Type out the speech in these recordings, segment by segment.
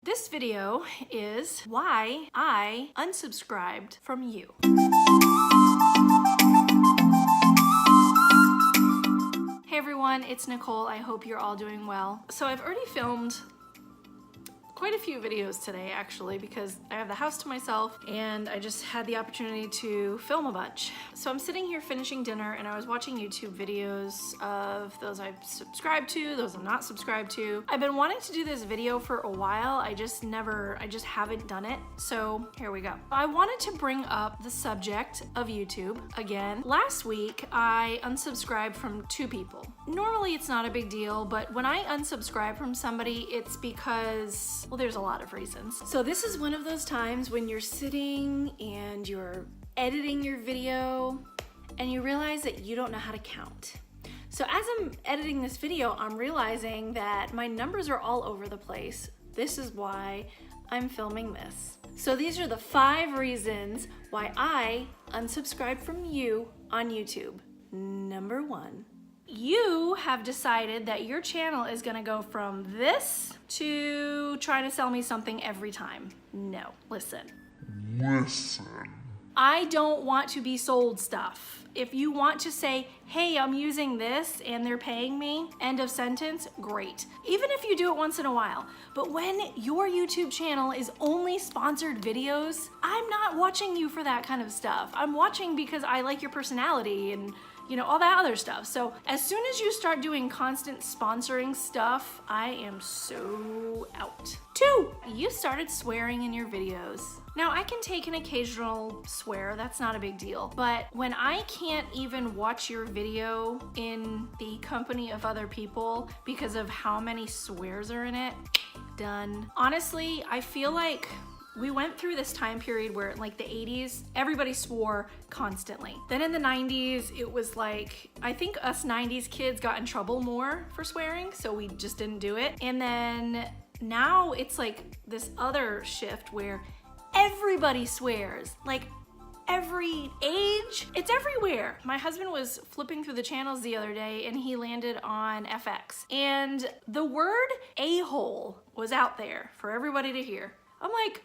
This video is why I unsubscribed from you. Hey everyone, it's Nicole. I hope you're all doing well. So I've already filmed quite a few videos today actually because I have the house to myself and I just had the opportunity to film a bunch. So I'm sitting here finishing dinner and I was watching YouTube videos of those I've subscribed to, those I'm not subscribed to. I've been wanting to do this video for a while. I just haven't done it. So here we go. I wanted to bring up the subject of YouTube again. Last week I unsubscribed from 2 people. Normally it's not a big deal, but when I unsubscribe from somebody, it's because, well, there's a lot of reasons. So this is one of those times when you're sitting and you're editing your video and you realize that you don't know how to count. So as I'm editing this video, I'm realizing that my numbers are all over the place. This is why I'm filming this. So these are the 5 reasons why I unsubscribed from you on YouTube. Number 1. You have decided that your channel is gonna go from this to trying to sell me something every time. No, listen. I don't want to be sold stuff. If you want to say, hey, I'm using this and they're paying me, end of sentence, great. Even if you do it once in a while. But when your YouTube channel is only sponsored videos, I'm not watching you for that kind of stuff. I'm watching because I like your personality and all that other stuff. So as soon as you start doing constant sponsoring stuff, I am so out. 2, you started swearing in your videos. Now I can take an occasional swear, that's not a big deal. But when I can't even watch your video in the company of other people because of how many swears are in it, done. Honestly, I feel like we went through this time period where in like the 80s, everybody swore constantly. Then in the 90s, it was like, I think us 90s kids got in trouble more for swearing, so we just didn't do it. And then now it's like this other shift where everybody swears, like every age, it's everywhere. My husband was flipping through the channels the other day and he landed on FX. And the word a-hole was out there for everybody to hear. I'm like,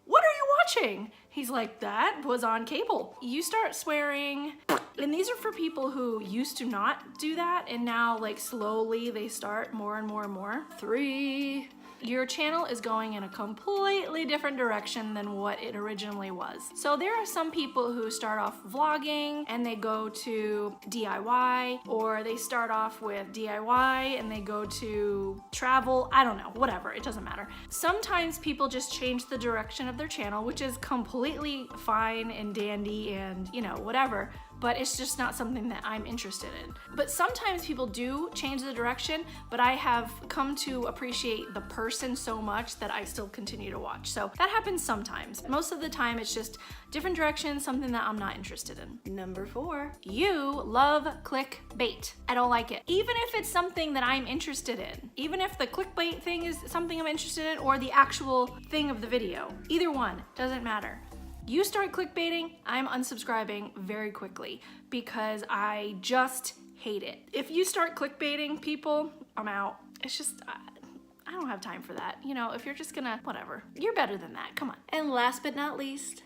what are you watching? He's like, that was on cable. You start swearing, and these are for people who used to not do that, and now like slowly they start more and more and more. 3, your channel is going in a completely different direction than what it originally was. So there are some people who start off vlogging and they go to DIY, or they start off with DIY and they go to travel. I don't know, whatever, it doesn't matter. Sometimes people just change the direction of their channel, which is completely fine and dandy and whatever, but it's just not something that I'm interested in. But sometimes people do change the direction, but I have come to appreciate the person so much that I still continue to watch. So that happens sometimes. Most of the time it's just different direction, something that I'm not interested in. Number 4, you love clickbait. I don't like it. Even if it's something that I'm interested in, even if the clickbait thing is something I'm interested in or the actual thing of the video, either one, doesn't matter. You start clickbaiting, I'm unsubscribing very quickly because I just hate it. If you start clickbaiting people, I'm out. It's just, I don't have time for that. If you're just gonna, whatever. You're better than that, come on. And last but not least,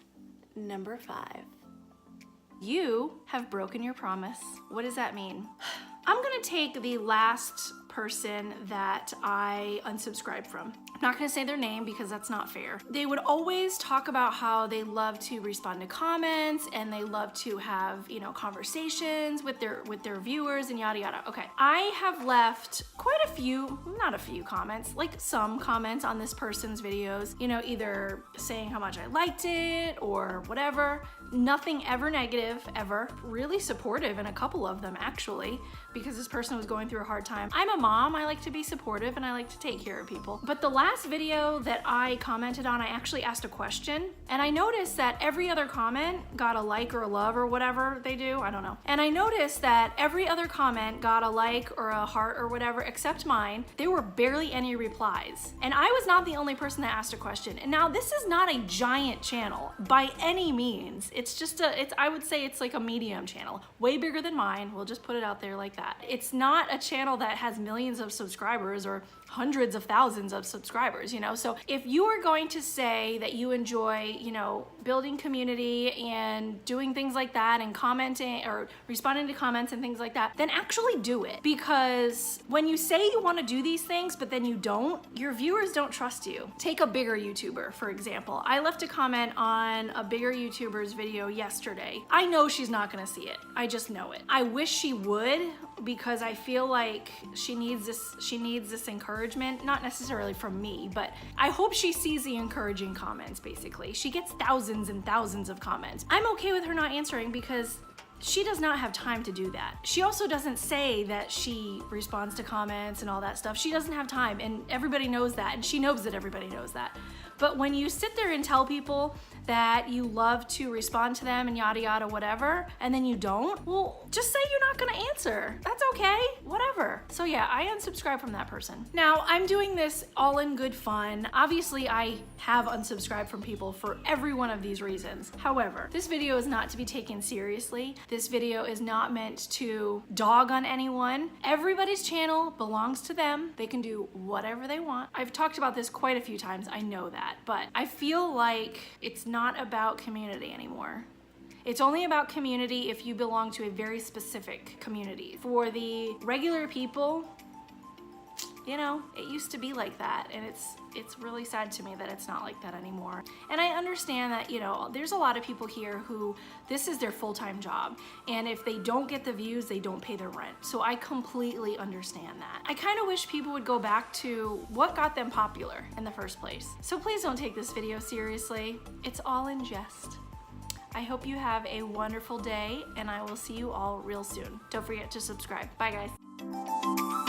number 5. You have broken your promise. What does that mean? I'm gonna take the last person that I unsubscribed from. I'm not gonna say their name because that's not fair. They would always talk about how they love to respond to comments and they love to have, conversations with their viewers and yada yada. Okay, I have left quite a few, not a few comments, like some comments on this person's videos, either saying how much I liked it or whatever. Nothing ever negative, ever. Really supportive in a couple of them actually, because this person was going through a hard time. I'm a mom, I like to be supportive and I like to take care of people. But the last video that I commented on, I actually asked a question and I noticed that every other comment got a like or a love or whatever they do, I don't know. And I noticed that every other comment got a like or a heart or whatever except mine. There were barely any replies. And I was not the only person that asked a question. And now this is not a giant channel by any means. It's just I would say it's like a medium channel, way bigger than mine. We'll just put it out there like that. It's not a channel that has millions of subscribers or hundreds of thousands of subscribers. subscribers, you know? So if you are going to say that you enjoy, you know, building community and doing things like that and commenting or responding to comments and things like that, then actually do it. Because when you say you want to do these things, but then you don't, your viewers don't trust you. Take a bigger YouTuber, for example. I left a comment on a bigger YouTuber's video yesterday. I know she's not gonna see it. I just know it. I wish she would, because I feel like she needs this encouragement, not necessarily from me, but I hope she sees the encouraging comments, basically. She gets thousands and thousands of comments. I'm okay with her not answering because she does not have time to do that. She also doesn't say that she responds to comments and all that stuff. She doesn't have time, and everybody knows that, and she knows that everybody knows that. But when you sit there and tell people that you love to respond to them and yada yada whatever, and then you don't, well, just say you're not gonna answer. That's okay, whatever. So yeah, I unsubscribed from that person. Now, I'm doing this all in good fun. Obviously, I have unsubscribed from people for every one of these reasons. However, this video is not to be taken seriously. This video is not meant to dog on anyone. Everybody's channel belongs to them. They can do whatever they want. I've talked about this quite a few times, I know that, but I feel like it's not about community anymore. It's only about community if you belong to a very specific community. For the regular people, you know, it used to be like that, and it's really sad to me that it's not like that anymore. And I understand that, you know, there's a lot of people here who this is their full-time job, and if they don't get the views, they don't pay their rent. So I completely understand that. I kind of wish people would go back to what got them popular in the first place. So please don't take this video seriously. It's all in jest. I hope you have a wonderful day, and I will see you all real soon. Don't forget to subscribe. Bye, guys.